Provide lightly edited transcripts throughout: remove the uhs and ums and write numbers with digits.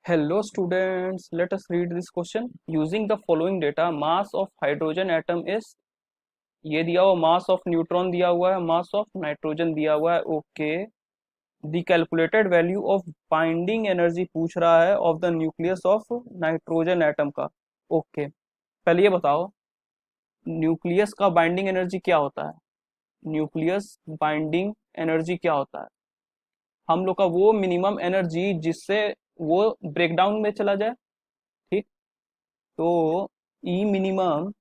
Hello students, let us read this question. Using the following data, mass of hydrogen atom is ये दिया हुआ, मास of neutron दिया हुआ है, मास ऑफ नाइट्रोजन दिया हुआ है. Okay, the calculated value of binding energy पूछ रहा है of the nucleus of nitrogen atom का. ओके, पहले ये बताओ न्यूक्लियस का बाइंडिंग एनर्जी क्या होता है. न्यूक्लियस बाइंडिंग एनर्जी क्या होता है? हम लोग का वो मिनिमम एनर्जी जिससे वो ब्रेकडाउन में चला जाए. ठीक, तो e minimum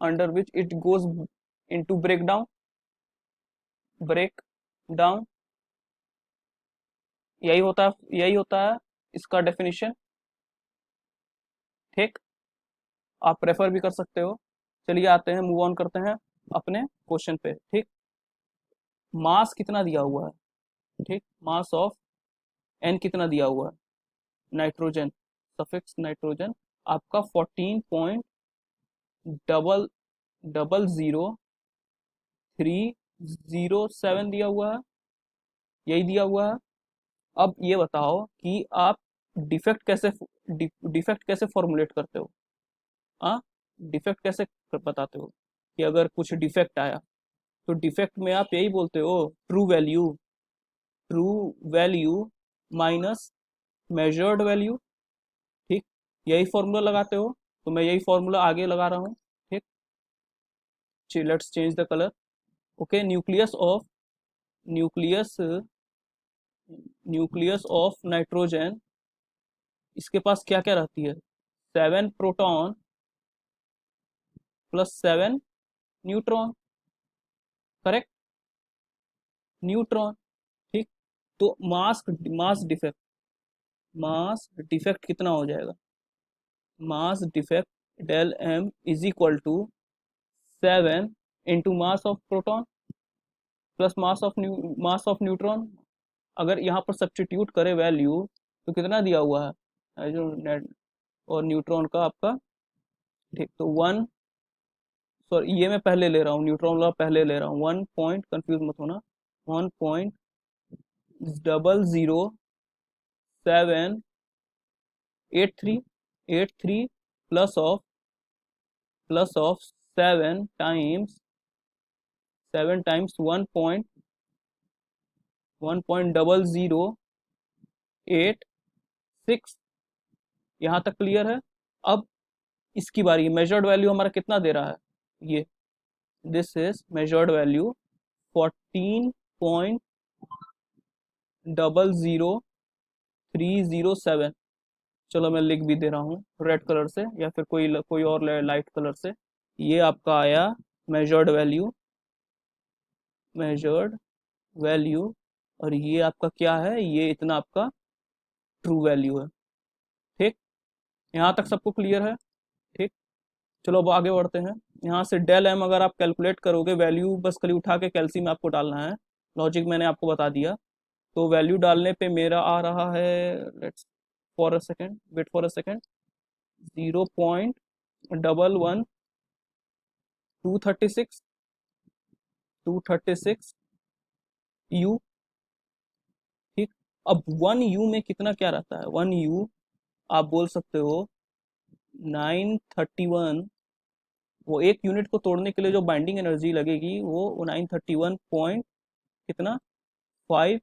under which it goes into break down, यही होता है इसका डेफिनेशन. ठीक, आप रेफर भी कर सकते हो. चलिए आते हैं, मूव ऑन करते हैं अपने क्वेश्चन पे. ठीक, मास कितना दिया हुआ है? ठीक, मास ऑफ एन कितना दिया हुआ है? नाइट्रोजन, सफिक्स नाइट्रोजन आपका 14.000307 दिया हुआ है, यही दिया हुआ है. अब ये बताओ कि आप डिफेक्ट कैसे डिफेक्ट कैसे फॉर्मुलेट करते हो. हाँ, डिफेक्ट कैसे बताते हो कि अगर कुछ डिफेक्ट आया तो डिफेक्ट में आप यही बोलते हो, true value minus measured value. ठीक, यही फॉर्मूला लगाते हो, तो मैं यही फॉर्मूला आगे लगा रहा हूँ. ठीक, let's change the colour. Okay, nucleus nucleus of nitrogen, इसके पास क्या क्या रहती है? 7 proton plus 7 neutron. Correct, neutron. ठीक, तो मास डिफेक्ट कितना हो जाएगा? Mass defect del m is equal to 7 into mass of proton plus mass of neutron. अगर यहाँ पर सब्स्टिट्यूट करे वैल्यू तो कितना दिया हुआ है जो नेट और न्यूट्रॉन का आपका. ठीक, तो 1, सॉरी ये मैं पहले ले रहा हूँ, न्यूट्रॉन वाला पहले ले रहा हूँ. 1 पॉइंट, कंफ्यूज मत होना, 1.000783 प्लस ऑफ 7 टाइम्स 1.0086. यहाँ तक क्लियर है? अब इसकी बारी, मेजर्ड वैल्यू हमारा कितना दे रहा है? ये दिस इज मेजर्ड वैल्यू 14.000307. चलो मैं लिख भी दे रहा हूँ रेड कलर से, या फिर कोई और लाइट कलर से. ये आपका आया मेजर्ड वैल्यू, और ये आपका क्या है? ये इतना आपका ट्रू वैल्यू है. ठीक, यहाँ तक सबको क्लियर है? ठीक, चलो अब आगे बढ़ते हैं. यहाँ से डेल एम अगर आप कैलकुलेट करोगे, वैल्यू बस खाली उठा के कैल्सी में आपको डालना है. लॉजिक मैंने आपको बता दिया. तो वैल्यू डालने पे मेरा आ रहा है, let's for a second, wait for a second, 0.11236 236 u. ठीक, अब 1 यू में कितना क्या रहता है? 1 यू आप बोल सकते हो 931. वो एक यूनिट को तोड़ने के लिए जो बाइंडिंग एनर्जी लगेगी वो 931 पॉइंट कितना, 5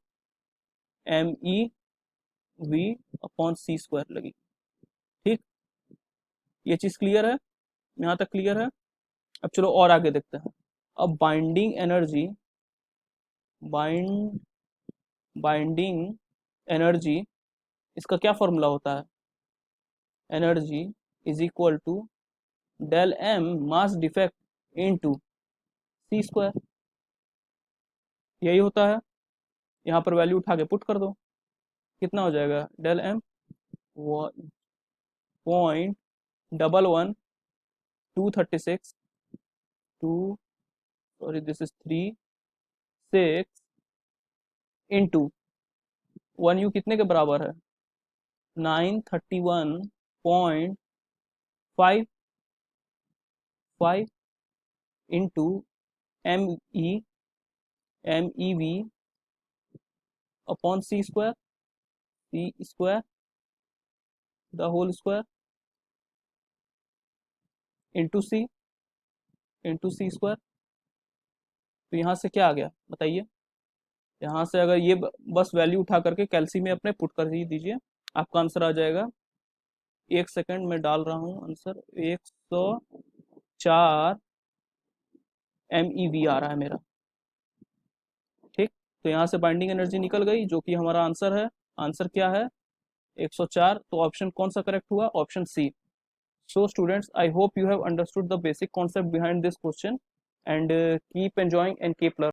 MeV/c² लगेगी. ठीक, ये चीज क्लियर है? यहाँ तक क्लियर है? अब चलो और आगे देखते हैं. अब बाइंड बाइंडिंग एनर्जी, इसका क्या फॉर्मूला होता है? Energy is equal to del m mass defect into c², यही होता है. यहाँ पर वैल्यू उठा के पुट कर दो, कितना हो जाएगा? Del m 0.11236 two, sorry this is 36 into 1 u कितने के बराबर है? 931.55 into M e V upon c². C square the whole square into c square. तो यहाँ से क्या आ गया बताइए। यहाँ से अगर ये बस वैल्यू उठा करके कैलसी में अपने पुट कर दीजिए, आपका आंसर आ जाएगा। एक सेकंड में डाल रहा हूँ आंसर। 104 MeV आ रहा है मेरा। ठीक, तो यहाँ से बाइंडिंग एनर्जी निकल गई जो कि हमारा आंसर है। आंसर क्या है? 104। तो ऑप्शन कौन सा करेक्ट हुआ? Option C. So students, I hope you have understood the basic concept behind this question and keep enjoying and keep learning.